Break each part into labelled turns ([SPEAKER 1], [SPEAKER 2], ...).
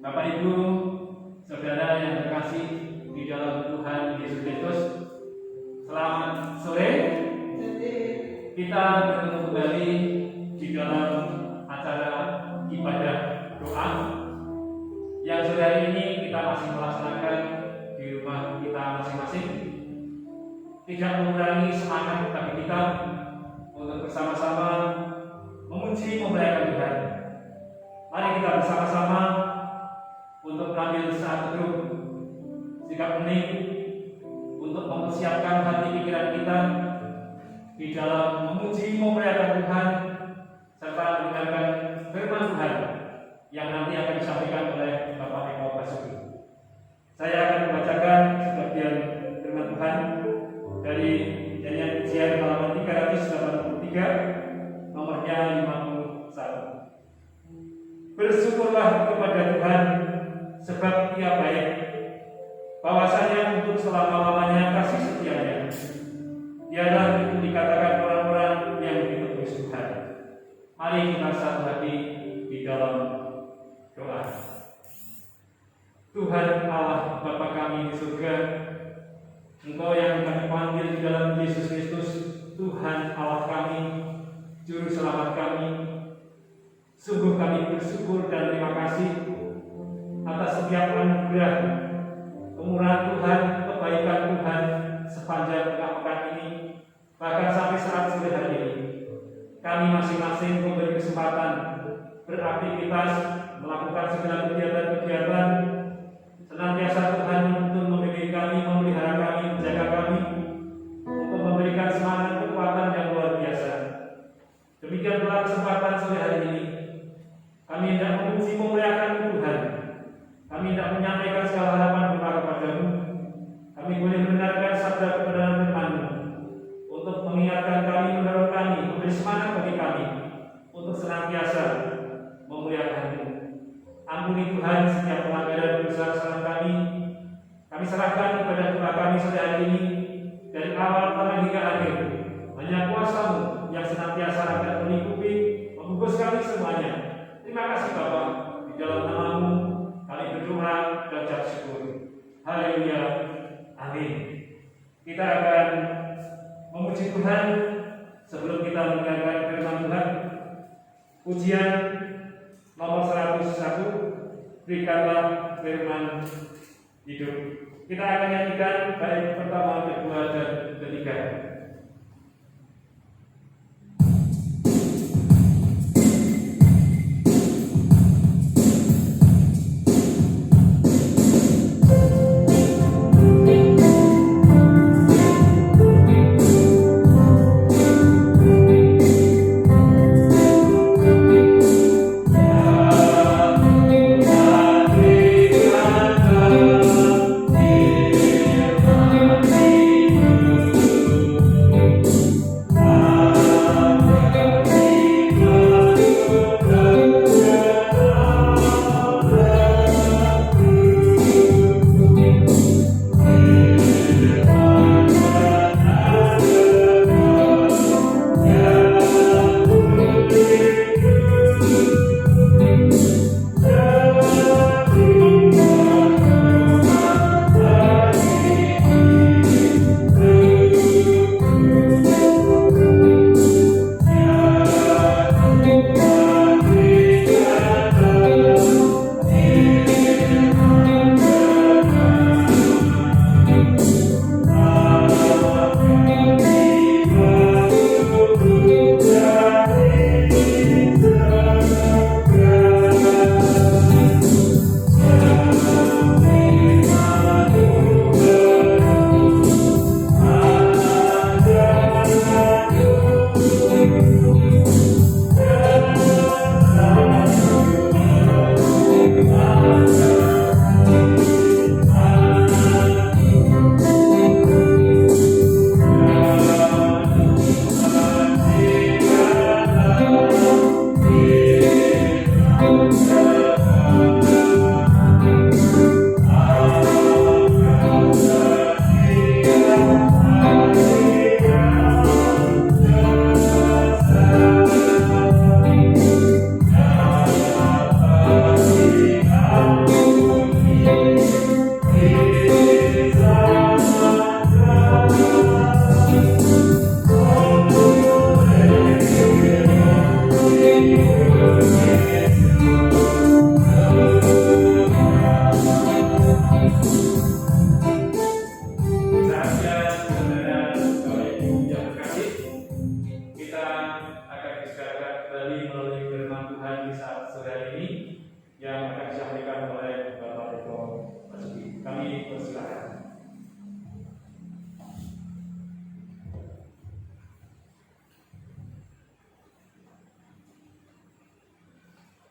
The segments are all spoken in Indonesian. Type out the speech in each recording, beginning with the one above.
[SPEAKER 1] Bapak Ibu, saudara yang terkasih di dalam Tuhan Yesus Kristus, selamat sore. Kita bertemu kembali di dalam acara ibadah doa yang sore hari ini kita masih melaksanakan di rumah kita masing-masing. Tidak mengurangi semangat bagi kita untuk bersama-sama memuji memuliakan Tuhan. Mari kita bersama-sama untuk mengambil saat teduh sikap hening untuk mempersiapkan hati pikiran kita di dalam memuji memuliakan Tuhan serta mendengarkan firman Tuhan yang nanti akan disampaikan oleh Bapak Eko Basuki. Saya akan membacakan sebagian firman Tuhan dari nyanyian pujian halaman 383 nomornya 51. Bersyukurlah kepada Tuhan sebab Ia baik, bahwasanya untuk selama-lamanya kasih setianya. Biarlah itu dikatakan orang-orang yang ditebus Tuhan. Mari kita satu hati di dalam doa. Tuhan Allah Bapa kami di surga, Engkau yang kami panggil di dalam Yesus Kristus, Tuhan Allah kami, Juru Selamat kami. Sungguh kami bersyukur dan terima kasih atas setiap anugerah, kemurahan Tuhan, kebaikan Tuhan sepanjang pekan ini, bahkan sampai saat sore hari ini. Kami masing-masing memberi kesempatan beraktivitas, melakukan segala kegiatan-kegiatan. Senantiasa Tuhan menuntun membimbing kami, memelihara kami, menjaga kami, untuk memberikan semangat kekuatan yang luar biasa. Demikian pula kesempatan sore hari ini, kami hendak memuji memuliakan Tuhan. Kami hendak menyampaikan segala harapan kita kepadamu. Kami boleh mendengarkan sabda kebenaran firman-Mu untuk mengingatkan kami, mendorong kami, memberi semangat bagi kami untuk senantiasa memuliakan-Mu. Ampuni Tuhan setiap pelanggaran dosa kesalahan kami. Kami serahkan kepada Tuhan kami sore hari ini dari awal sampai hingga akhir. Hanya kuasa-Mu yang senantiasa akan melingkupi, membungkus kami semuanya. Terima kasih Bapa, di dalam nama-Mu kami berdoa dan ucap syukur. Haleluya. Amin. Kita akan memuji Tuhan sebelum kita mendengarkan firman Tuhan. Pujian nomor 101, berikanlah firman hidup. Kita akan nyanyikan bait pertama, kedua, dan ketiga.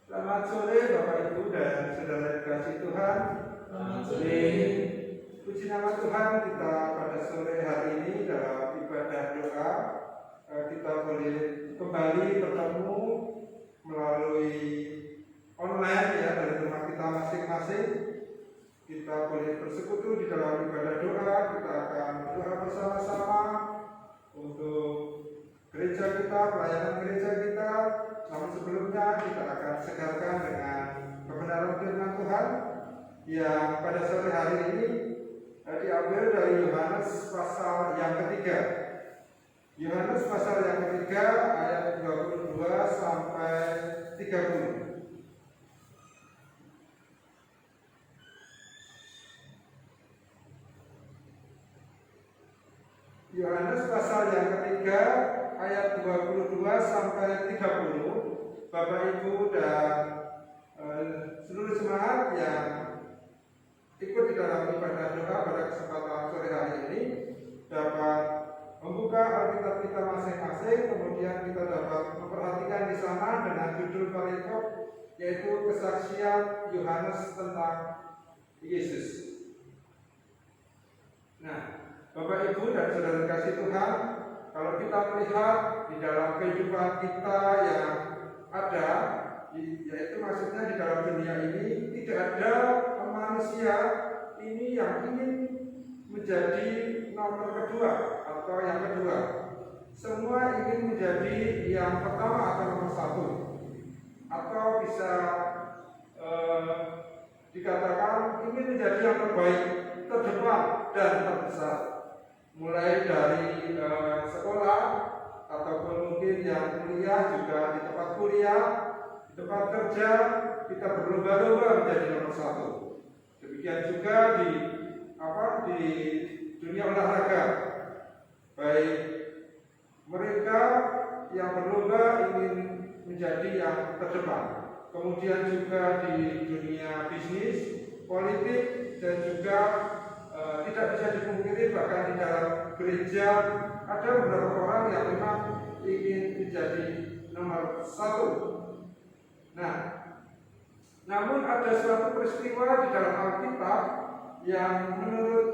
[SPEAKER 2] Selamat sore Bapak Ibu dan saudara dikasih Tuhan.
[SPEAKER 3] Selamat sore.
[SPEAKER 2] Puji nama Tuhan, kita pada sore hari ini dalam ibadah doa kita boleh kembali bertemu melalui online ya dari rumah kita masing-masing. Kita boleh bersekutu di dalam ibadah doa. Kita akan berdoa bersama-sama untuk gereja kita, pelayanan gereja kita. Namun sebelumnya kita akan segarkan dengan kebenaran firman Tuhan yang pada sore hari ini diambil dari Yohanes pasal yang ketiga. Yohanes pasal yang ketiga ayat 22 sampai 30. Yohanes pasal yang ketiga ayat 22 sampai 30. Bapak Ibu dan seluruh jemaat yang ikut di dalam ibadah doa pada kesempatan sore hari ini dapat membuka Alkitab kita masing-masing, kemudian kita dapat memperhatikan di sana dengan judul perikop yaitu kesaksian Yohanes tentang Yesus. Nah, Bapak Ibu dan saudara kasih Tuhan, kalau kita melihat di dalam kehidupan kita yang ada, yaitu maksudnya di dalam dunia ini tidak ada manusia ini yang ingin menjadi nomor kedua atau yang kedua. Semua ingin menjadi yang pertama atau nomor satu, atau bisa dikatakan ingin menjadi yang terbaik, terdepan dan terbesar. Mulai dari sekolah ataupun mungkin yang kuliah, juga di tempat kuliah, di tempat kerja kita berlomba-lomba menjadi nomor satu. Demikian juga di dunia olahraga, baik mereka yang berlomba ingin menjadi yang terdepan. Kemudian juga di dunia bisnis, politik, dan juga tidak bisa dipungkiri bahkan di dalam gereja ada beberapa orang yang memang ingin menjadi nomor satu. Nah, namun ada suatu peristiwa di dalam Alkitab yang menurut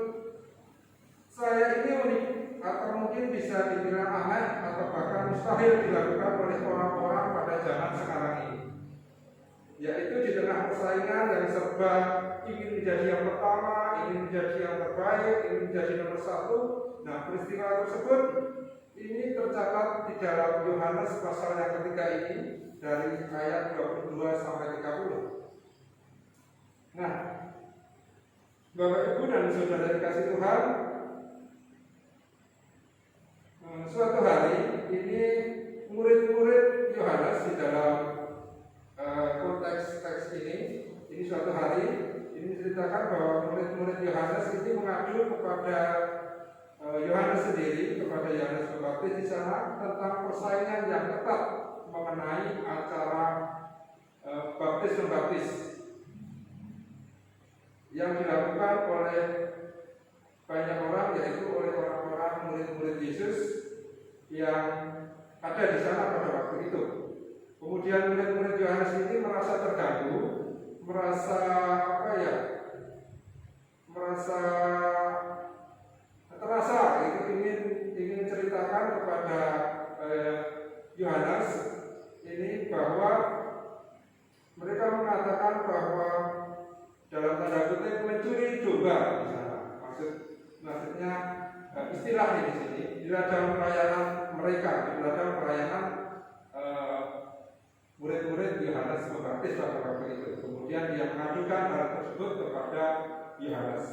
[SPEAKER 2] saya ini unik atau mungkin bisa dibilang aneh atau bahkan mustahil dilakukan oleh orang-orang pada zaman sekarang ini, yaitu di tengah persaingan yang serba ingin menjadi yang pertama, ingin menjadi yang terbaik, ingin menjadi nomor satu. Nah, peristiwa tersebut ini tercatat di dalam Yohanes pasal yang ketiga ini dari ayat 22 sampai 30. Nah, Bapak Ibu dan saudara dikasih Tuhan, suatu hari ini murid-murid Yohanes di dalam konteks teks ini suatu hari ini diceritakan bahwa murid-murid Yohanes ini mengadu kepada Yohanes sendiri, kepada Yohanes Pembaptis di sana tentang persaingan yang ketat mengenai acara baptis membaptis yang dilakukan oleh banyak orang, yaitu oleh orang-orang murid-murid Yesus yang ada di sana pada waktu itu. Kemudian murid-murid Yohanes ini merasa terganggu, merasa terasa ingin menceritakan kepada Yohanes ini bahwa mereka mengatakan bahwa dalam tanda kutip mencuri domba di sana. Maksudnya istilah di sini di ladang pelayanan mereka, di ladang pelayanan murid-murid Yohanes Pembaptis pada waktu itu. Kemudian dia mengadukan hal tersebut kepada Yohanes.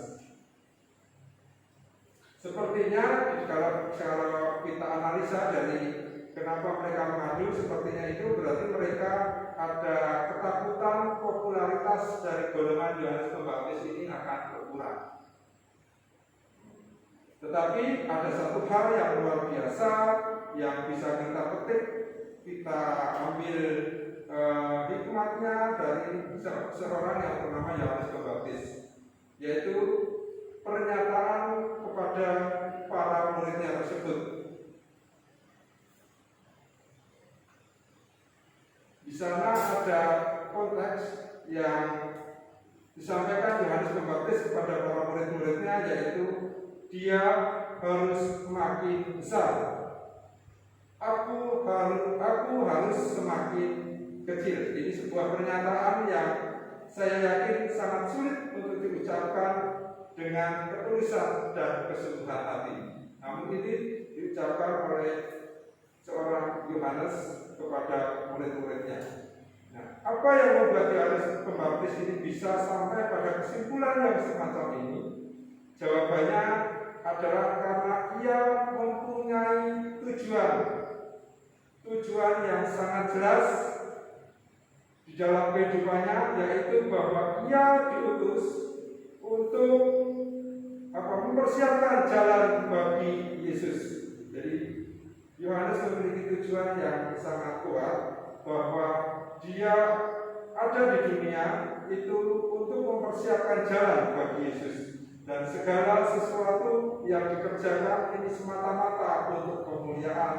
[SPEAKER 2] Sepertinya kalau kita analisa dari kenapa mereka mengadu, sepertinya itu berarti mereka ada ketakutan popularitas dari golongan Yohanes Pembaptis ini akan berkurang. Tetapi ada satu hal yang luar biasa yang bisa kita petik, kita ambil hikmatnya dari seorang yang bernama Yohanes Pembaptis, yaitu pernyataan kepada para muridnya tersebut. Di sana ada konteks yang disampaikan Yohanes Pembaptis kepada para murid-muridnya, yaitu dia harus semakin besar. Aku harus semakin kecil. Ini sebuah pernyataan yang saya yakin sangat sulit untuk diucapkan dengan ketulusan dan kesungguhan hati. Namun ini diucapkan oleh seorang Yohanes kepada murid-muridnya. Nah, apa yang membuat Yohanes Pembaptis ini bisa sampai pada kesimpulan yang semacam ini? Jawabannya adalah karena ia mempunyai tujuan yang sangat jelas di dalam kehidupannya, yaitu bahwa ia diutus untuk mempersiapkan jalan bagi Yesus. Jadi Yohanes memiliki tujuan yang sangat kuat bahwa dia ada di dunia itu untuk mempersiapkan jalan bagi Yesus, dan segala sesuatu yang dikerjakan ini semata-mata untuk kemuliaan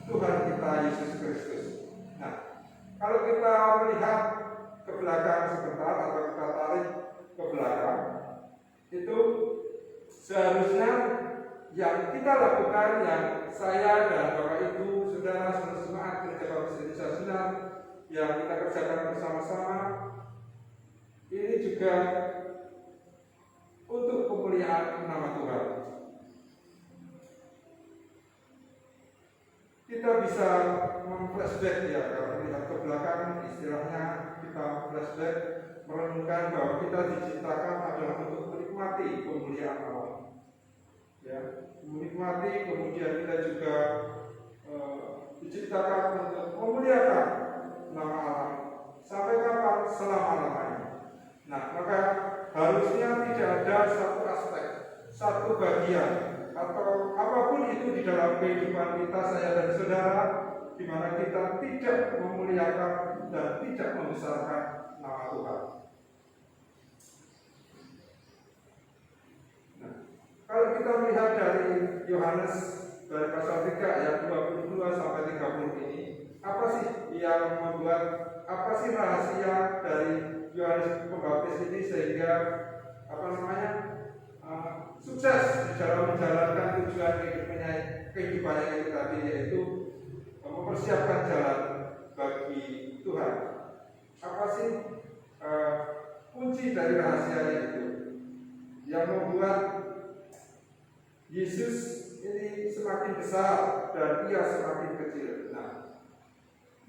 [SPEAKER 2] Tuhan kita Yesus Kristus. Nah, kalau kita melihat ke belakang sebentar atau kita tarik ke belakang, itu seharusnya yang kita lakukan, yang saya dan Bapak Ibu, saudara semangat Gereja Baptis Indonesia Sunan yang kita kerjakan bersama-sama, ini juga untuk kemuliaan nama Tuhan. Kita bisa memflashback, ya, kalau melihat ke belakang, istilahnya kita flashback, merenungkan bahwa kita diciptakan adalah untuk menikmati kemuliaan Allah. Ya, menikmati, kemudian kita juga diciptakan untuk memuliakan nama Allah. Sampai kapan? Selama-lamanya. Nah, maka harusnya tidak ada satu aspek, satu bagian, atau apapun itu di dalam kehidupan kita, saya dan saudara, di mana kita tidak memuliakan dan tidak membesarkan nama Tuhan. Nah, kalau kita melihat dari Yohanes, dari pasal 3 ayat 22 sampai 30 ini, apa sih yang membuat, apa sih rahasia dari Yohanes Pembaptis ini sehingga sukses di dalam menjalankan tujuan kehidupannya itu tadi, yaitu mempersiapkan jalan bagi Tuhan. Apa sih kunci dari rahasianya itu yang membuat Yesus ini semakin besar dan ia semakin kecil? Nah,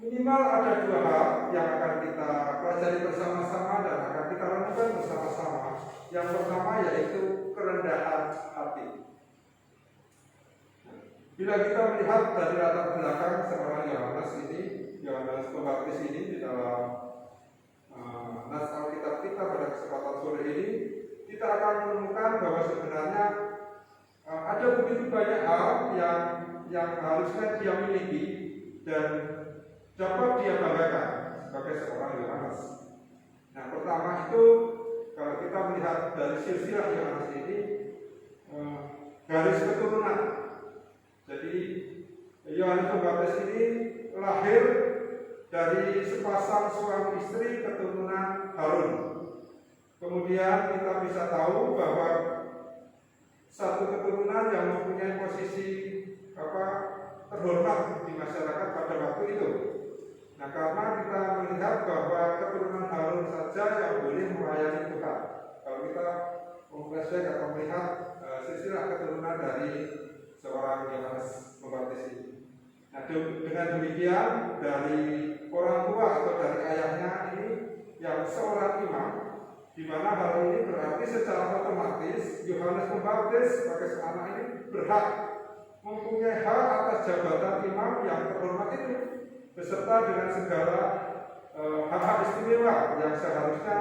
[SPEAKER 2] minimal ada dua hal yang akan kita pelajari bersama-sama dan akan kita renungkan bersama-sama. Yang pertama yaitu kerendahan hati. Bila kita melihat dari latar belakang seorang Yohanes ini, Yohanes Pembaptis ini, di dalam nas Alkitab kita pada kesempatan sore ini, kita akan menemukan bahwa sebenarnya ada begitu banyak hal yang harusnya dia miliki dan dapat dia banggakan sebagai seorang Yohanes. Nah, pertama itu, kalau kita melihat dari silsilah Yohanes ini, garis keturunan. Jadi Yohanes Pembaptis ini lahir dari sepasang suami istri keturunan Harun. Kemudian kita bisa tahu bahwa satu keturunan yang mempunyai posisi terhormat di masyarakat pada waktu itu. Nah, karena kita melihat bahwa keturunan Harun saja yang boleh melayani Tuhan. Kalau kita memflashback atau melihat silsilah keturunan dari seorang Yohanes Pembaptis ini. Nah, dengan demikian dari orang tua atau dari ayahnya ini yang seorang imam, di mana hal ini berarti secara otomatis Yohanes Pembaptis sebagai anak ini berhak mempunyai hak atas jabatan imam yang terhormat itu, beserta dengan segala yang seharusnya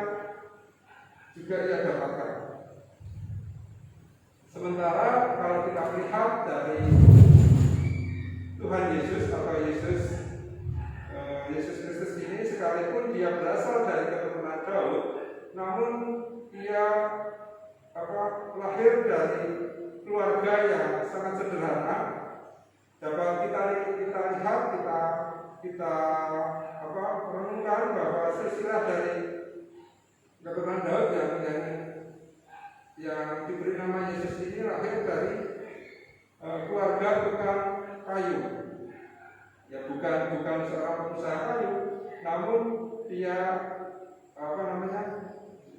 [SPEAKER 2] juga ia dapatkan. Sementara kalau kita melihat dari Tuhan Yesus atau Yesus Kristus ini, sekalipun dia berasal dari keturunan Daud, namun ia lahir dari keluarga yang sangat sederhana. Dapat kita lihat, kita renungkan bahwa silsilah dari keturunan Daud yang diberi nama Yesus ini lahir dari keluarga tukang kayu. Ya, bukan seorang pengusaha kayu, namun dia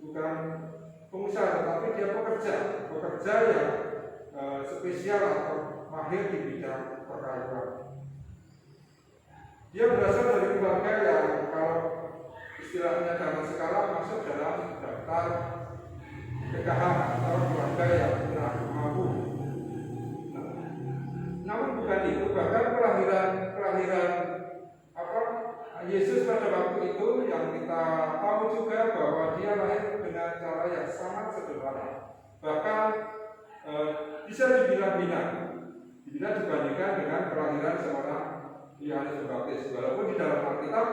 [SPEAKER 2] bukan pengusaha, tetapi dia pekerja yang spesial atau mahir di bidang perkayuan. Dia berasal dari keluarga yang kalau istilahnya zaman sekarang masuk dalam daftar kekahan atau keluarga yang kurang mampu. Namun bukan itu, bahkan kelahiran Yesus pada waktu itu yang kita tahu juga bahwa dia lahir dengan cara yang sangat sederhana. Bahkan bisa dibilang hina dibandingkan dengan kelahiran seorang Yohanes Pembaptis. Walaupun di dalam Alkitab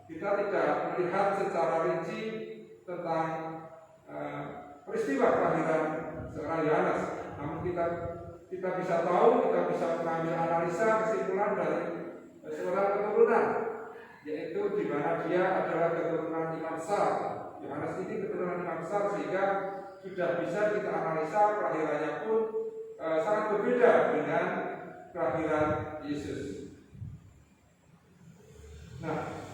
[SPEAKER 2] kita tidak melihat secara rinci tentang peristiwa kelahiran seorang Yohanes, namun kita bisa tahu, kita bisa mengambil analisa kesimpulan dari seorang keturunan, yaitu di mana dia adalah keturunan Imam Besar. Yohanes ini keturunan Imam Besar, sehingga sudah bisa kita analisa kelahirannya pun sangat berbeda dengan kelahiran Yesus. Nah,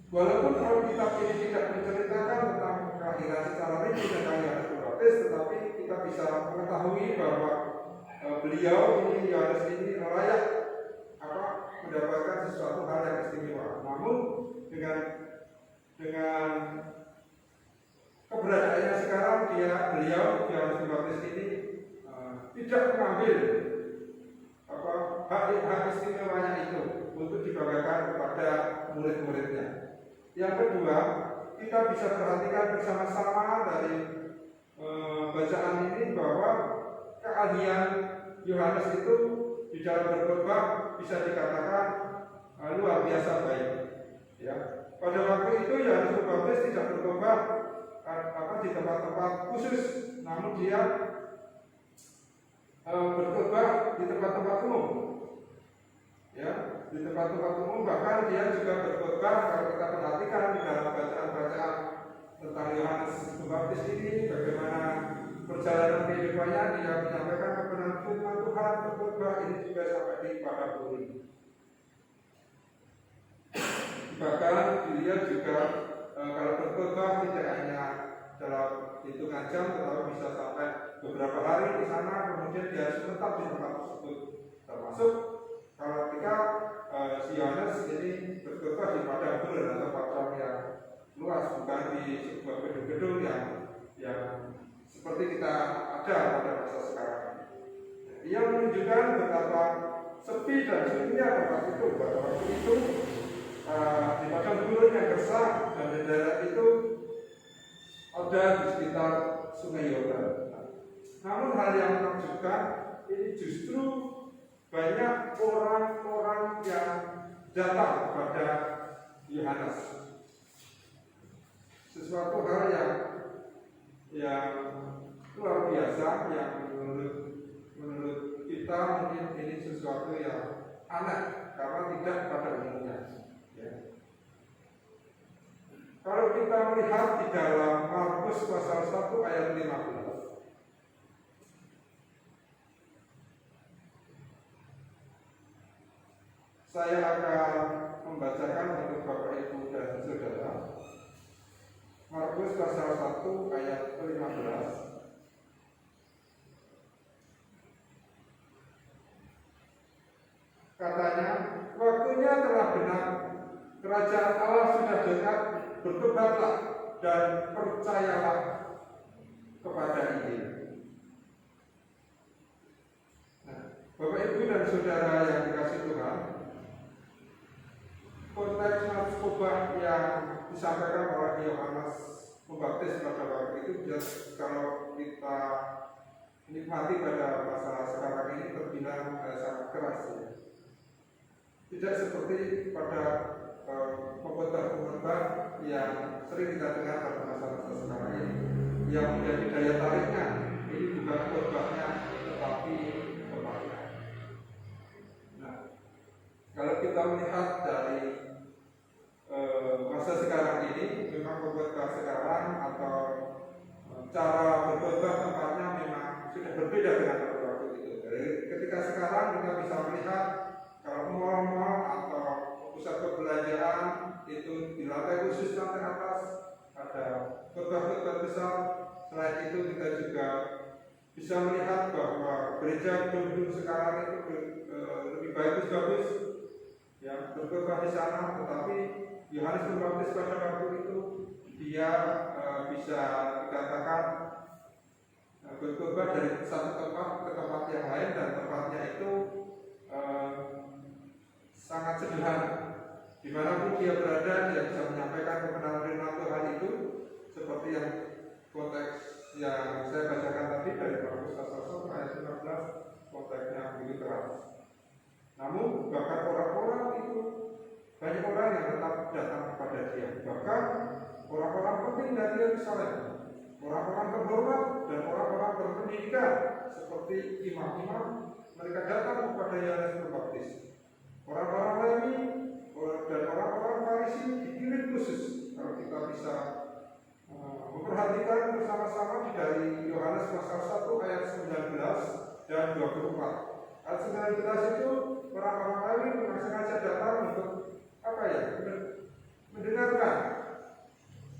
[SPEAKER 2] walaupun Alkitab ini tidak menceritakan tentang kelahiran secara rinci tentang Yohanes Pembaptis, tetapi kita bisa mengetahui bahwa beliau ini, Yohanes ini layak mendapatkan sesuatu hal yang istimewa. Namun dengan keberadaannya sekarang, beliau Yohanes Pembaptis ini tidak mengambil hak istimewanya itu untuk dibanggakan kepada murid-muridnya. Yang kedua, kita bisa perhatikan bersama-sama dari bacaan ini bahwa keahlian Yohanes itu di dalam berkhotbah bisa dikatakan luar biasa baik. Ya. Pada waktu itu Yohanes Pembaptis tidak berkhotbah di tempat-tempat khusus, namun dia berkhotbah di tempat-tempat umum. Ya, di tempat-tempat umum, bahkan dia juga berkhotbah, kalau kita perhatikan di dalam bacaan-bacaan tentang Yohanes Pembaptis ini, bagaimana perjalanan kehidupannya, dia menyampaikan kebenaran firman Tuhan, berkhotbah ini juga sampai di Padang. Bahkan dia juga kalau berkhotbah tidak hanya dalam hitungan jam, tetapi bisa sampai beberapa hari di sana, kemudian dia harus tetap di tempat tersebut. Termasuk kalau ketika si Yohanes ini berkhotbah di padang gurun atau padang yang luas, bukan di sebuah gedung-gedung yang seperti kita ada pada masa sekarang. Ia menunjukkan betapa sepi dan sunyinya tempat itu. Pada waktu itu di padang gurun yang gersang dan di daerah itu ada di sekitar Sungai Yordan. Namun hal yang menakjubkan, ini justru banyak orang-orang yang datang kepada Yohanes. Sesuatu hal yang luar biasa, yang menurut kita mungkin ini sesuatu yang aneh karena tidak pada umumnya. Ya. Kalau kita melihat di dalam Markus pasal 1 ayat 15, saya akan membacakan untuk Bapak Ibu dan Saudara. Markus pasal 1 ayat 15. Katanya, waktunya telah benar, kerajaan Allah sudah dekat, bertobatlah dan percayalah kepada Injil. Nah, Bapak Ibu dan Saudara yang dikasihi Tuhan, konteks khotbah yang disampaikan oleh Yohanes Pembaptis pada waktu itu, kalau kita nikmati pada masa sekarang ini terbilang sangat keras ya. Tidak seperti pada khotbah-khotbah yang sering kita dengar pada masa-masa sekarang ini, yang menjadi daya tariknya ini bukan khotbahnya tetapi tempatnya. Nah, kalau kita melihat dari masa sekarang ini, memang khotbah sekarang atau cara berkhotbah tempatnya memang sudah berbeda dengan pada waktu itu. Jadi ketika sekarang kita bisa melihat kalau mal-mal atau pusat perbelanjaan itu di lantai khusus lantai atas ada khotbah-khotbah besar. Selain itu kita juga bisa melihat bahwa gereja gedung sekarang itu lebih bagus-bagus ya, berkhotbah di sana, tetapi Yohanes Pembaptis pada waktu itu dia bisa dikatakan berkhotbah dari satu tempat ke tempat yang lain, dan tempatnya itu sangat sederhana. Dimanapun dia berada, dia bisa menyampaikan kebenaran firman Tuhan itu, seperti yang konteks yang saya bacakan tadi dari Markus pasal 1 ayat 15, konteksnya begitu keras. Namun bahkan orang-orang itu, banyak orang yang tetap datang kepada dia, bahkan orang-orang penting dari Yerusalem, orang-orang terhormat dan orang-orang berpendidikan seperti imam-imam, mereka datang kepada Yohanes Pembaptis. Orang-orang Lewi dan orang-orang Farisi dikirim khusus. Kalau kita bisa memperhatikan bersama-sama dari Yohanes pasal 1 ayat 19 dan 24. Ayat 19 itu orang-orang Lewi memang sengaja datang untuk apa ya? Mendengarkan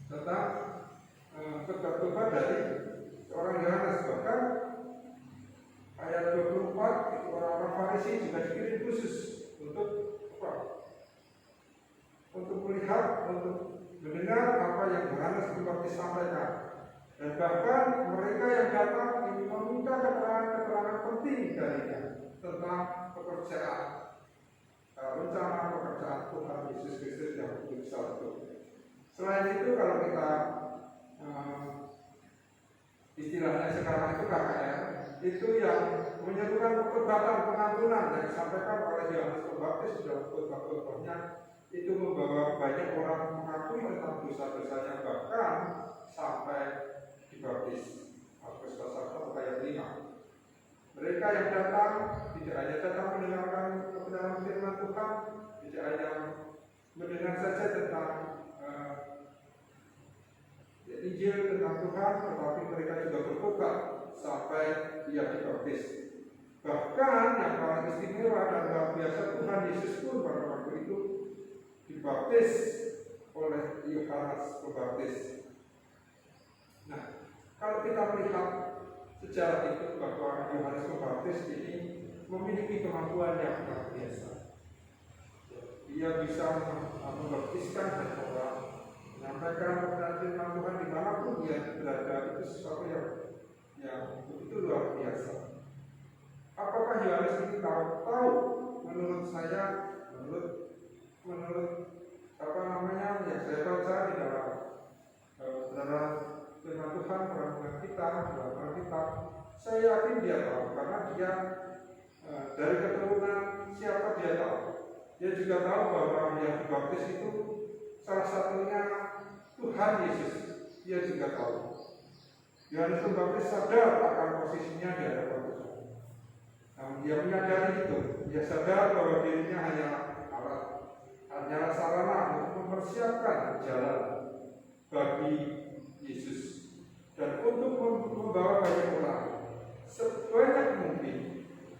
[SPEAKER 2] tentang khotbah dari seorang Yohanes. Bahkan ayat 24 itu orang-orang Farisi juga dikirim khusus untuk apa? Untuk melihat, untuk mendengar apa yang Yohanes Pembaptis sampaikan. Dan bahkan mereka yang datang ingin meminta keterangan-keterangan penting darinya tentang pekerjaan, rencana pekerjaan Tuhan Yesus Kristus yang begitu besar itu. Selain itu, kalau kita istilahnya sekarang itu KKR, itu yang menyatukan pertobatan pengampunan yang disampaikan oleh Yohanes Pembaptis dalam khotbah-khotbahnya, itu membawa banyak orang mengakui tentang dosa-dosanya, bahkan sampai dibaptis. Markus pasal 1 ayat 5. Mereka yang datang tidak hanya datang mendengarkan kebenaran firman Tuhan, tidak hanya mendengar saja tentang Injil tentang Tuhan, tetapi mereka juga bertobat sampai dia dibaptis. Bahkan yang paling istimewa dan luar biasa, Tuhan Yesus pun pada waktu itu dibaptis oleh Yohanes Pembaptis. Nah, kalau kita melihat sejarah itu bahwa Yohanes Pembaptis ini memiliki kemampuan yang luar biasa. Dia bisa membaptiskan banyak orang, menyampaikan kebenaran firman Tuhan dimanapun dia berada. Itu sesuatu yang begitu luar biasa. Apakah Yohanes ini tahu? Menurut saya, menurut apa namanya yang saya baca di dalam firman Tuhan dalam kita, dalam Alkitab, saya yakin dia tahu, karena dia dari keturunan siapa dia tahu. Dia juga tahu bahwa yang dibaptis itu salah satunya Tuhan Yesus. Dia juga tahu. Yohanes Pembaptis sadar akan posisinya di hadapan Tuhan. Namun dia menyadari itu. Dia sadar bahwa dirinya hanya alat, hanya sarana untuk mempersiapkan jalan bagi Yesus dan untuk membawa banyak orang sebanyak mungkin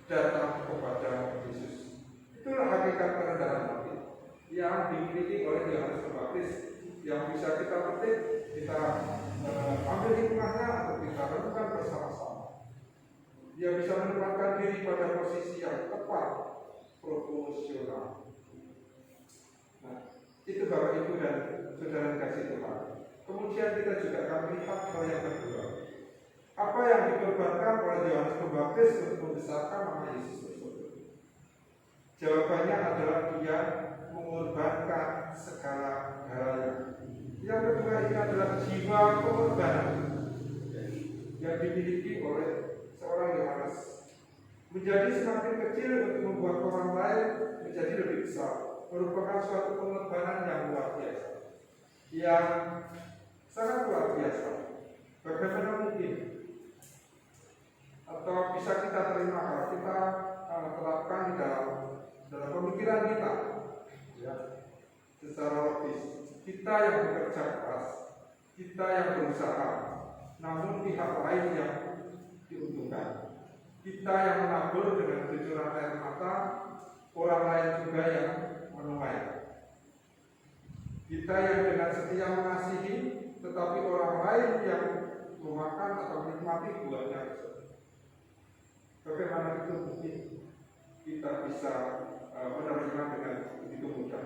[SPEAKER 2] datang kepada Yesus. Itulah hakikat kerendahan hati yang dimiliki oleh Yohanes Pembaptis, yang bisa kita petik, kita ambil hikmahnya untuk kita renungkan bersama-sama. Dia bisa menempatkan diri pada posisi yang tepat, proporsional. Nah, itu Bapak Ibu dan Saudara kasih Tuhan. Kemudian kita juga akan melihat hal yang kedua. Apa yang dikorbankan oleh Yohanes Pembaptis untuk membesarkan nama Yesus tersebut? Jawabannya adalah dia mengorbankan segala kecil untuk membuat orang lain menjadi lebih besar merupakan suatu pengorbanan yang luar biasa, yang sangat luar biasa. Bagaimana mungkin atau bisa kita terima kalau kita terapkan di dalam pemikiran kita, ya, secara logis. Kita yang bekerja keras, kita yang berusaha, namun pihak lain yang diuntungkan. Kita yang menabur dengan cucuran air mata, orang lain juga yang menuai. Kita yang dengan setia mengasihi, tetapi orang lain yang memakan atau menikmati buahnya tersebut. Bagaimana itu mungkin kita bisa menerima dengan begitu mudah?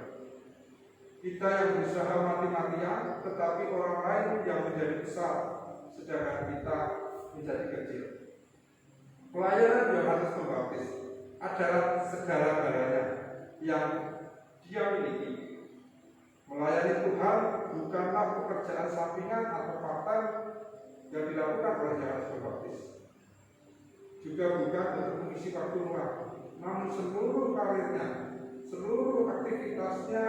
[SPEAKER 2] Kita yang berusaha mati-matian, tetapi orang lain yang menjadi besar, sedangkan kita menjadi kecil. Pelayanan Yohanes Pembaptis adalah segala-galanya yang dia miliki. Melayani Tuhan bukanlah pekerjaan sampingan atau part-time yang dilakukan oleh Yohanes Pembaptis. Juga bukan untuk mengisi waktu luang, namun seluruh karirnya, seluruh aktivitasnya,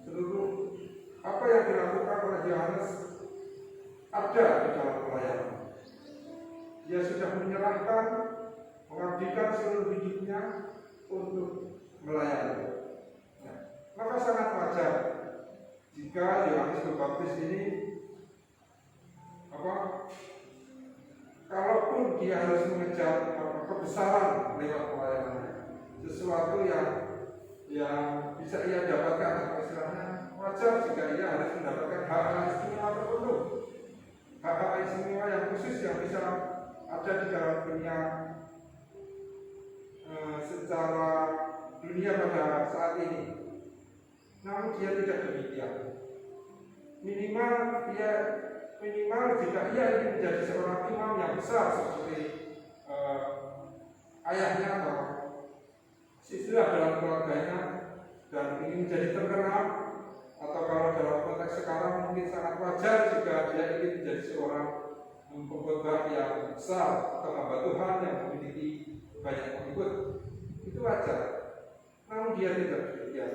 [SPEAKER 2] seluruh apa yang dilakukan oleh Yohanes ada di dalam pelayanan. Dia sudah menyerahkan, mengabdikan seluruh hidupnya untuk melayani. Nah, maka sangat wajar jika Yohanes Pembaptis ini kalaupun dia harus mengejar kebesaran lewat pelayanannya, sesuatu yang bisa ia dapatkan, atau istilahnya wajar jika ia harus mendapatkan hak istimewa tertentu, hak istimewa yang khusus yang bisa ada di dalam dunia secara dunia pada saat ini. Namun dia tidak demikian. Minimal jika ia ingin menjadi seorang imam yang besar seperti ayahnya atau istilah dalam keluarganya dan ingin menjadi terkenal, atau kalau dalam konteks sekarang mungkin sangat wajar jika dia ingin menjadi seorang pengkhotbah yang besar atau hamba Tuhan yang memiliki banyak pengikut, itu wajar. Namun dia tidak demikian.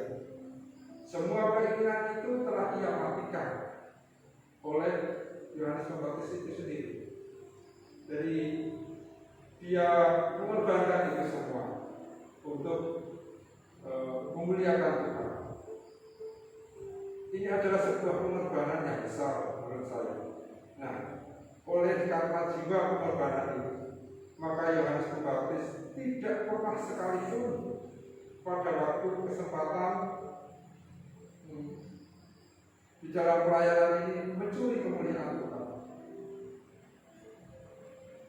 [SPEAKER 2] Semua keinginan itu telah ia matikan oleh Yohanes Pembaptis itu sendiri. Jadi dia mengorbankan itu semua untuk memuliakan Tuhan. Ini adalah sebuah pengorbanan yang besar menurut saya. Nah, oleh karena jiwa pengorbanan ini, maka Yohanes Pembaptis tidak pernah sekalipun pada waktu kesempatan di dalam pelayanan ini mencuri kemuliaan Tuhan.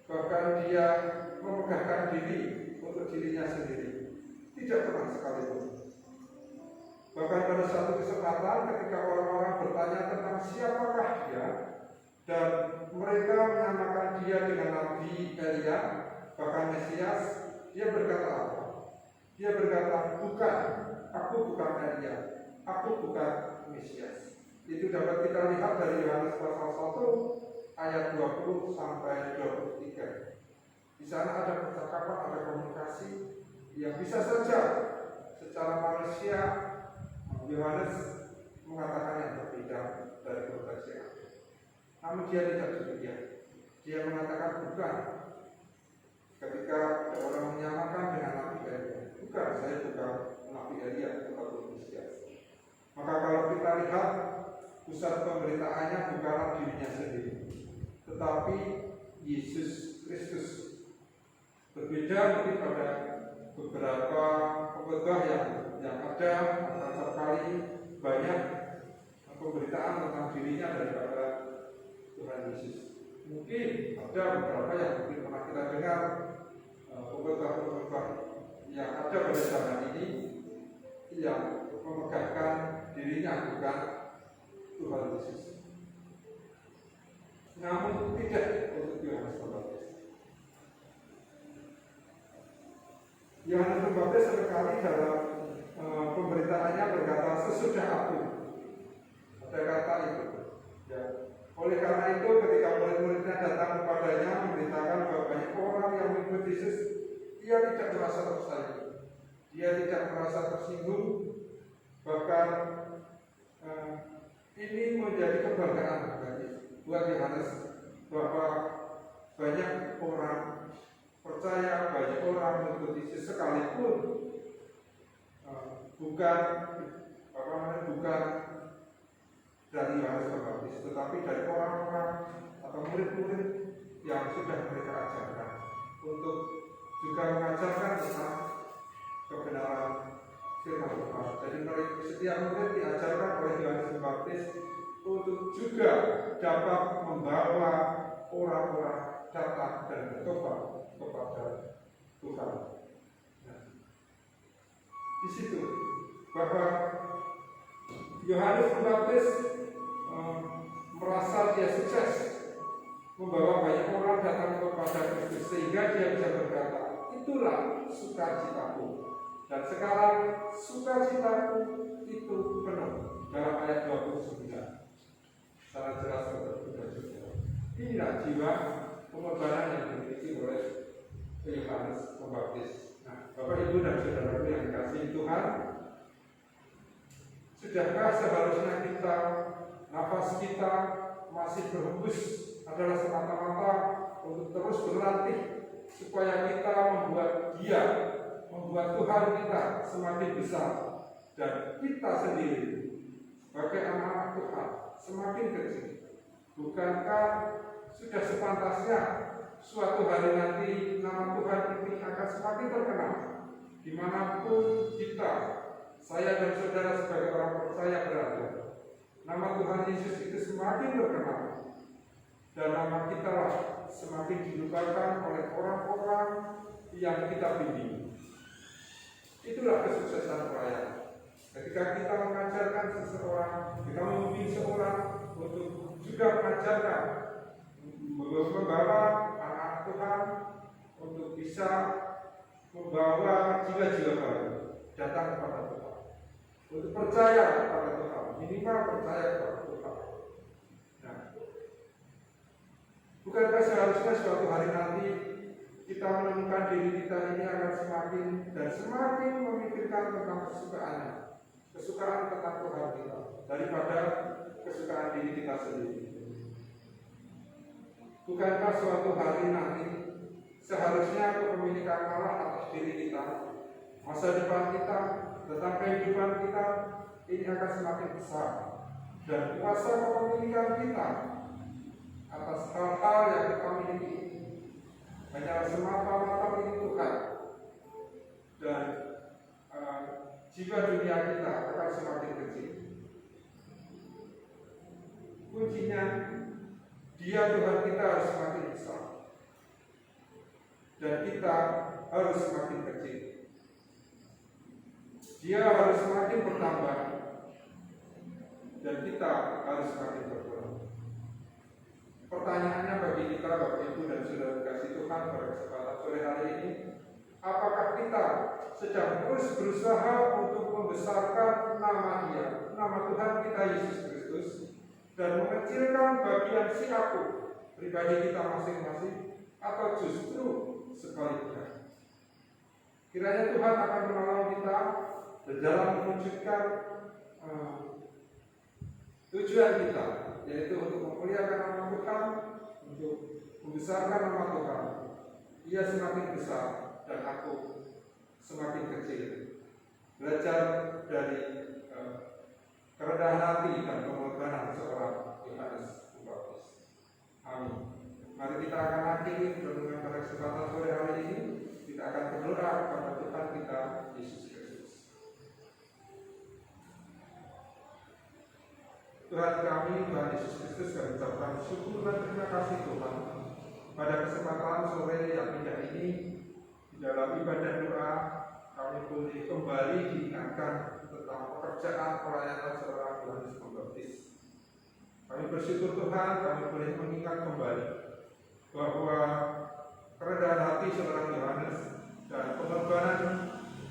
[SPEAKER 2] Bahkan dia memegahkan diri untuk dirinya sendiri, tidak pernah sekalipun. Bahkan pada suatu kesempatan ketika orang-orang bertanya tentang siapakah dia, dan mereka menyamakan dia dengan Nabi Elia, bahkan Mesias, dia berkata apa? Dia berkata, bukan, aku bukan Elia, aku bukan Mesias. Itu dapat kita lihat dari Yohanes pasal 1 ayat 20 sampai 23. Di sana ada percakapan, ada komunikasi yang bisa saja secara manusia Yohanes mengatakan yang berbeda dari konteks yang ada. Namun dia tidak demikian. Dia mengatakan bukan. Ketika orang menyamakan dengan Nabi Elia, bukan, saya bukan Nabi Elia atau Mesias. Maka kalau kita lihat pusat pemberitaannya bukanlah dirinya sendiri, tetapi Yesus Kristus. Berbeda mungkin pada beberapa pengkhotbah yang ada, akan kali banyak pemberitaan tentang dirinya daripada Tuhan Yesus. Mungkin ada beberapa yang mungkin pernah kita dengar pengkhotbah yang ada pada zaman ini yang memegahkan dirinya bukan Tuhan Yesus. Namun tidak untuk Yohanes Pembaptis. Yohanes Pembaptis seringkali dalam pemberitaannya berkata sesudah aku. Ada kata itu. Ya. Oleh karena itu ketika murid-muridnya datang kepadanya memberitakan bahwa banyak orang yang mengikut Yesus, ia tidak merasa tersayang, dia tidak merasa tersinggung, bahkan ini menjadi kebanggaan buat Yohanes bahwa banyak orang percaya, banyak orang mengikuti sekalipun bukan dari Yohanes Pembaptis, tetapi dari orang-orang atau murid-murid yang sudah mereka ajarkan untuk juga mengajarkan tentang kebenaran firman Tuhan. Jadi setiap murid diajarkan oleh Yohanes Pembaptis untuk juga dapat membawa orang-orang datang dan bertobat kepada Tuhan. Nah, di situ bahwa Yohanes Pembaptis merasa dia sukses membawa banyak orang datang kepada Kristus sehingga dia bisa berkata, itulah sukacitaku. Dan sekarang sukacitaku itu penuh dalam ayat 29. Sangat jelas saudara-saudara. Inilah jiwa pengorbanan yang dimiliki oleh Yohanes Pembaptis. Nah, Bapak Ibu dan saudaraku yang dikasihi Tuhan, sudahkah seharusnya kita, nafas kita masih berhembus adalah semata-mata untuk terus berlatih supaya kita membuat Tuhan kita semakin besar dan kita sendiri sebagai anak-anak Tuhan semakin kecil? Bukankah sudah sepantasnya suatu hari nanti nama Tuhan ini akan semakin terkenal dimanapun kita, saya dan saudara sebagai orang percaya berada? Nama Tuhan Yesus itu semakin terkenal dan nama kita lah semakin dilupakan oleh orang-orang yang kita bimbing. Itulah kesuksesan pelayan. Ketika kita mengajarkan seseorang, kita membimbing seorang untuk juga mengajarkan, membawa anak Tuhan untuk bisa membawa jiwa-jiwa baru datang kepada Tuhan, untuk percaya kepada Tuhan, minimal percaya kepada Tuhan. Nah, bukankah seharusnya suatu hari nanti kita menemukan diri kita ini akan semakin dan semakin memikirkan tentang kesukaan tentang Tuhan kita daripada kesukaan diri kita sendiri? Bukankah suatu hari nanti seharusnya kepemilikan Allah atas diri kita, masa depan kita, tentang kehidupan kita ini akan semakin besar, dan kuasa kepemilikan kita atas hal-hal yang kita miliki hanya semata-mata milik Tuhan, dan jiwa dunia kita akan semakin kecil. Kuncinya, dia Tuhan kita harus semakin besar dan kita harus semakin kecil. Dia harus semakin bertambah dan kita harus semakin berkurang. Pertanyaannya bagi kita, Bapak Ibu dan saudara kasih Tuhan, pada kesempatan sore hari ini, apakah kita sedang terus berusaha untuk membesarkan nama Dia, nama Tuhan kita Yesus Kristus, dan mengecilkan bagian si aku pribadi kita masing-masing, atau justru sebaliknya? Kiranya Tuhan akan menolong kita dalam mewujudkan tujuan kita, yaitu untuk memuliakan nama Tuhan, untuk membesarkan nama Tuhan. Ia semakin besar dan aku semakin kecil. Belajar dari kerendahan hati dan pengorbanan seorang Yohanes Pembaptis. Amin. Mari kita akan akhiri renungan pada kesempatan sore hari ini. Kita akan berdoa kepada Tuhan kita Yesus Kristus. Tuhan kami, Tuhan Yesus Kristus, kami ucapkan syukur dan terima kasih Tuhan pada kesempatan sore yang indah ini. Di dalam ibadah doa kami boleh kembali diingatkan tentang pekerjaan pelayanan seorang Yohanes Pembaptis. Kami bersyukur Tuhan, kami boleh mengingat kembali bahwa kerendahan hati seorang Yohanes dan pengorbanan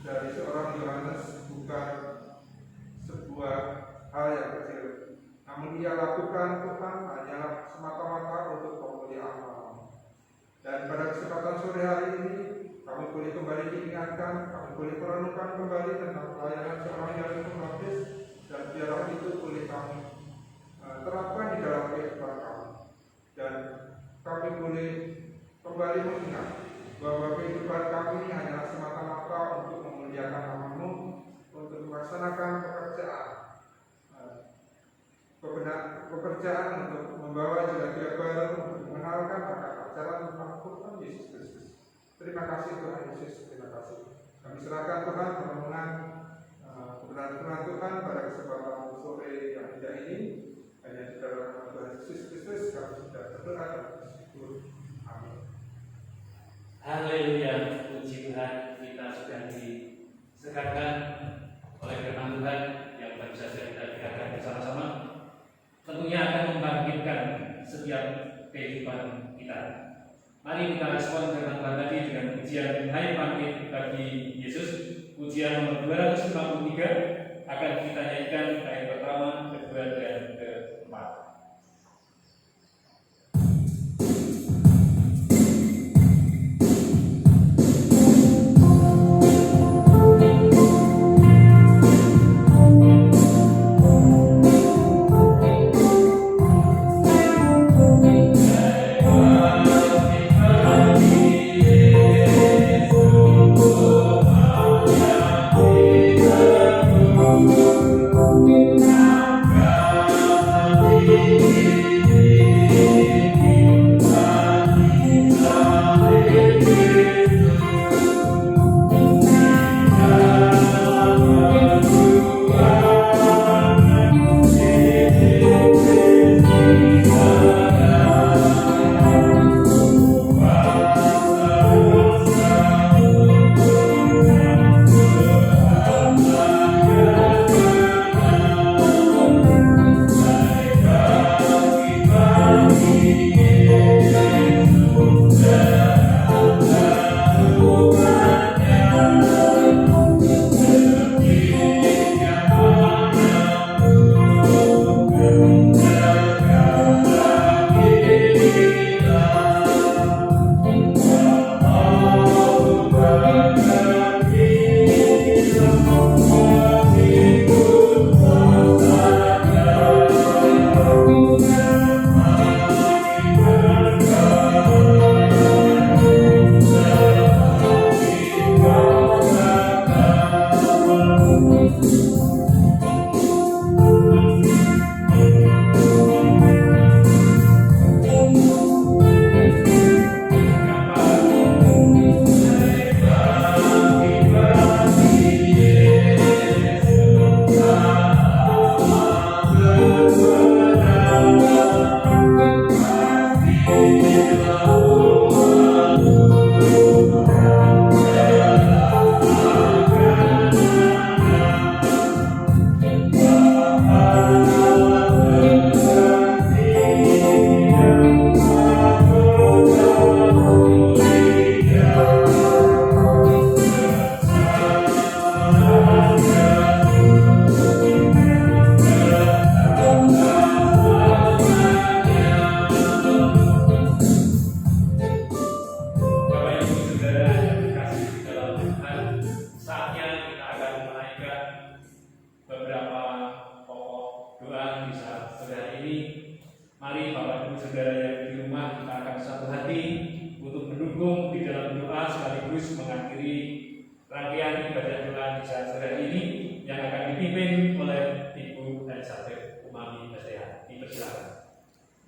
[SPEAKER 2] dari seorang Yohanes bukan sebuah hal yang kecil, namun ia lakukan Tuhan hanyalah semata-mata untuk pemuliaan nama. Dan pada kesempatan sore hari ini kami boleh kembali diingatkan, kami boleh merenungkan kembali tentang pelayanan seorang yang baptis, dan biarlah itu boleh kami terapkan di dalam kehidupan kami, dan kami boleh kembali mengingat bahwa kehidupan kami ini hanyalah semata-mata untuk memuliakan nama-Mu, untuk melaksanakan pekerjaan untuk membawa jemaat baru, untuk mengenalkan ajaran tentang Tuhan Yesus Kristus. Terima kasih Tuhan Yesus, terima kasih. Kami serahkan Tuhan permohonan kebenaran Tuhan pada kesempatan sore yang indah ini. Hanya di dalam nama Tuhan Yesus Kristus kami sudah berdoa dan bersyukur. Amin.
[SPEAKER 1] Haleluya, puji Tuhan, kita sudah disegarkan oleh firman Tuhan yang baru saja kita dengarkan bersama-sama. Tentunya akan membangkitkan setiap kehidupan kita. Mari kita respon firman Tuhan tadi dengan pujian Hai Bangkit bagi Yesus. Pujian nomor 253 akan kita nyanyikan ayat pertama, kedua, dan keempat.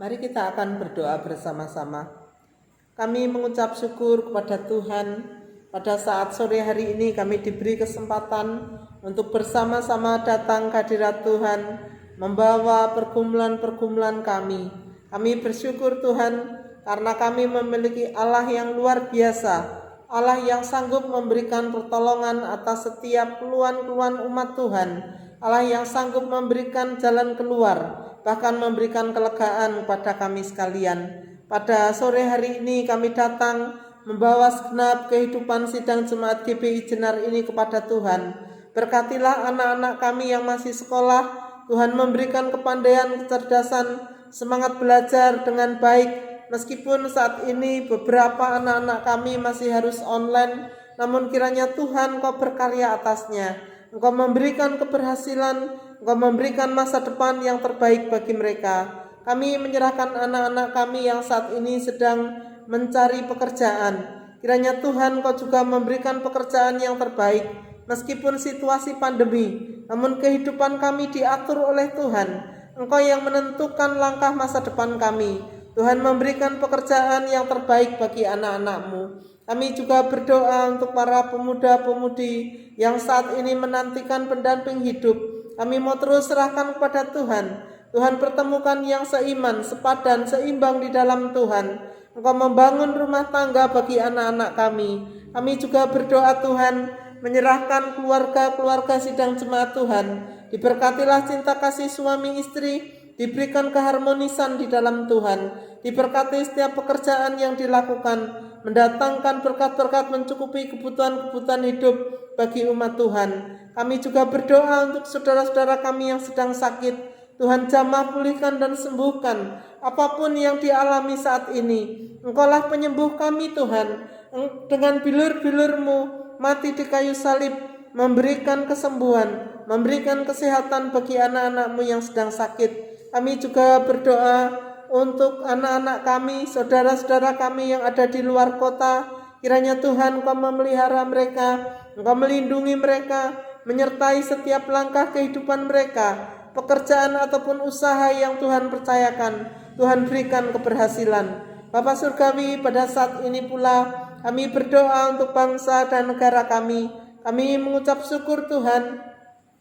[SPEAKER 3] Mari kita akan berdoa bersama-sama. Kami mengucap syukur kepada Tuhan pada saat sore hari ini kami diberi kesempatan untuk bersama-sama datang ke hadirat Tuhan, membawa pergumulan-pergumulan kami. Kami bersyukur Tuhan karena kami memiliki Allah yang luar biasa, Allah yang sanggup memberikan pertolongan atas setiap keluhan-keluhan umat Tuhan, Allah yang sanggup memberikan jalan keluar, bahkan memberikan kelegaan kepada kami sekalian. Pada sore hari ini kami datang membawa segenap kehidupan sidang jemaat GBI Jenar ini kepada Tuhan. Berkatilah anak-anak kami yang masih sekolah, Tuhan memberikan kepandaian, kecerdasan, semangat belajar dengan baik, meskipun saat ini beberapa anak-anak kami masih harus online, namun kiranya Tuhan Engkau berkarya atasnya. Engkau memberikan keberhasilan, Engkau memberikan masa depan yang terbaik bagi mereka. Kami menyerahkan anak-anak kami yang saat ini sedang mencari pekerjaan. Kiranya Tuhan Engkau juga memberikan pekerjaan yang terbaik, meskipun situasi pandemi, namun kehidupan kami diatur oleh Tuhan. Engkau yang menentukan langkah masa depan kami. Tuhan memberikan pekerjaan yang terbaik bagi anak-anak-Mu. Kami juga berdoa untuk para pemuda-pemudi yang saat ini menantikan pendamping hidup. Kami mau terus serahkan kepada Tuhan. Tuhan pertemukan yang seiman, sepadan, seimbang di dalam Tuhan. Engkau membangun rumah tangga bagi anak-anak kami. Kami juga berdoa Tuhan, menyerahkan keluarga-keluarga sidang jemaat Tuhan. Diberkatilah cinta kasih suami istri, diberikan keharmonisan di dalam Tuhan. Diberkati setiap pekerjaan yang dilakukan, mendatangkan berkat-berkat mencukupi kebutuhan-kebutuhan hidup bagi umat Tuhan. Kami juga berdoa untuk saudara-saudara kami yang sedang sakit. Tuhan jamah pulihkan dan sembuhkan apapun yang dialami saat ini. Engkaulah penyembuh kami Tuhan. Dengan bilur-bilur-Mu mati di kayu salib, memberikan kesembuhan, memberikan kesehatan bagi anak-anak-Mu yang sedang sakit. Kami juga berdoa untuk anak-anak kami, saudara-saudara kami yang ada di luar kota. Kiranya Tuhan Engkau memelihara mereka, Engkau melindungi mereka, menyertai setiap langkah kehidupan mereka, pekerjaan ataupun usaha yang Tuhan percayakan. Tuhan berikan keberhasilan. Bapa Surgawi, pada saat ini pula kami berdoa untuk bangsa dan negara kami. Kami mengucap syukur Tuhan,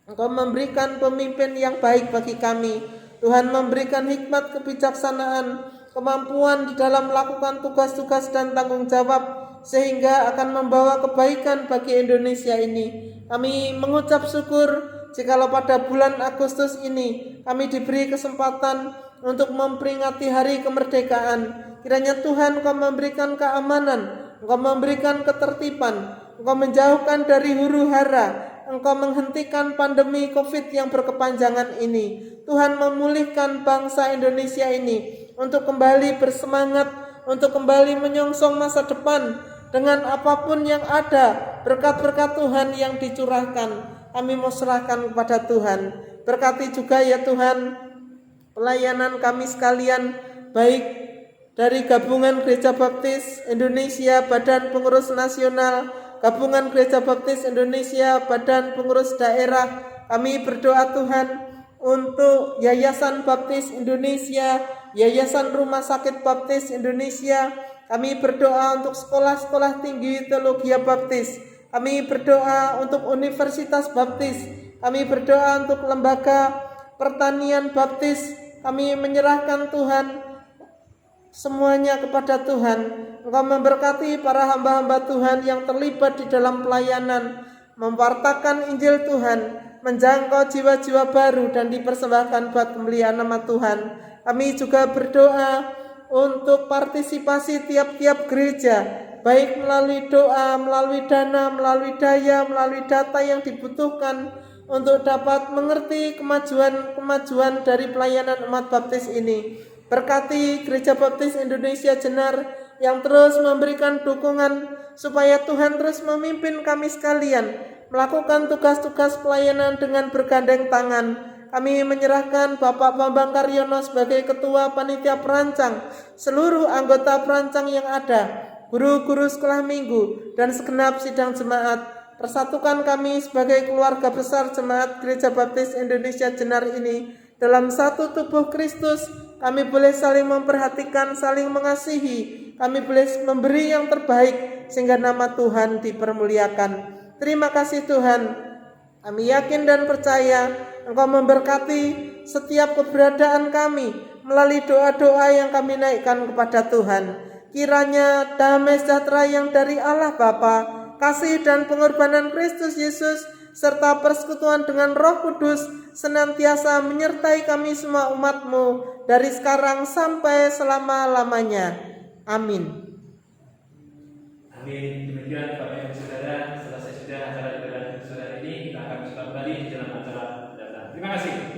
[SPEAKER 3] Engkau memberikan pemimpin yang baik bagi kami. Tuhan memberikan hikmat kebijaksanaan, kemampuan di dalam melakukan tugas-tugas dan tanggung jawab, sehingga akan membawa kebaikan bagi Indonesia ini. Kami mengucap syukur jikalau pada bulan Agustus ini kami diberi kesempatan untuk memperingati hari kemerdekaan. Kiranya Tuhan Engkau memberikan keamanan, Engkau memberikan ketertiban, Engkau menjauhkan dari huru-hara, Engkau menghentikan pandemi COVID yang berkepanjangan ini. Tuhan memulihkan bangsa Indonesia ini untuk kembali bersemangat, untuk kembali menyongsong masa depan dengan apapun yang ada. Berkat-berkat Tuhan yang dicurahkan, kami mau serahkan kepada Tuhan. Berkati juga ya Tuhan pelayanan kami sekalian, baik dari Gabungan Gereja Baptis Indonesia, Badan Pengurus Nasional, Gabungan Gereja Baptis Indonesia, Badan Pengurus Daerah. Kami berdoa Tuhan untuk Yayasan Baptis Indonesia, Yayasan Rumah Sakit Baptis Indonesia. Kami berdoa untuk sekolah-sekolah tinggi teologi Baptis. Kami berdoa untuk Universitas Baptis. Kami berdoa untuk lembaga pertanian Baptis. Kami menyerahkan Tuhan semuanya kepada Tuhan. Engkau memberkati para hamba-hamba Tuhan yang terlibat di dalam pelayanan, memwartakan Injil Tuhan, menjangkau jiwa-jiwa baru dan dipersembahkan buat kemuliaan nama Tuhan. Kami juga berdoa untuk partisipasi tiap-tiap gereja, baik melalui doa, melalui dana, melalui daya, melalui data yang dibutuhkan untuk dapat mengerti kemajuan dari pelayanan umat baptis ini. Berkati Gereja Baptis Indonesia Jenar yang terus memberikan dukungan supaya Tuhan terus memimpin kami sekalian melakukan tugas-tugas pelayanan dengan bergandeng tangan. Kami menyerahkan Bapak Bambang Karyono sebagai Ketua Panitia Perancang, seluruh anggota perancang yang ada, guru-guru sekolah minggu, dan segenap sidang jemaat. Persatukan kami sebagai keluarga besar Jemaat Gereja Baptis Indonesia Jenar ini dalam satu tubuh Kristus. Kami boleh saling memperhatikan, saling mengasihi. Kami boleh memberi yang terbaik sehingga nama Tuhan dipermuliakan. Terima kasih Tuhan. Kami yakin dan percaya Engkau memberkati setiap keberadaan kami melalui doa-doa yang kami naikkan kepada Tuhan. Kiranya damai sejahtera yang dari Allah Bapa, kasih dan pengorbanan Kristus Yesus, serta persekutuan dengan Roh Kudus senantiasa menyertai kami semua umat-Mu dari sekarang sampai selama-lamanya. Amin.
[SPEAKER 1] Amin. Demikian Bapak Ibu Saudara, selesai sudah acara ibadah saudara ini, kita akan kembali di dalam acara mendatang. Terima kasih.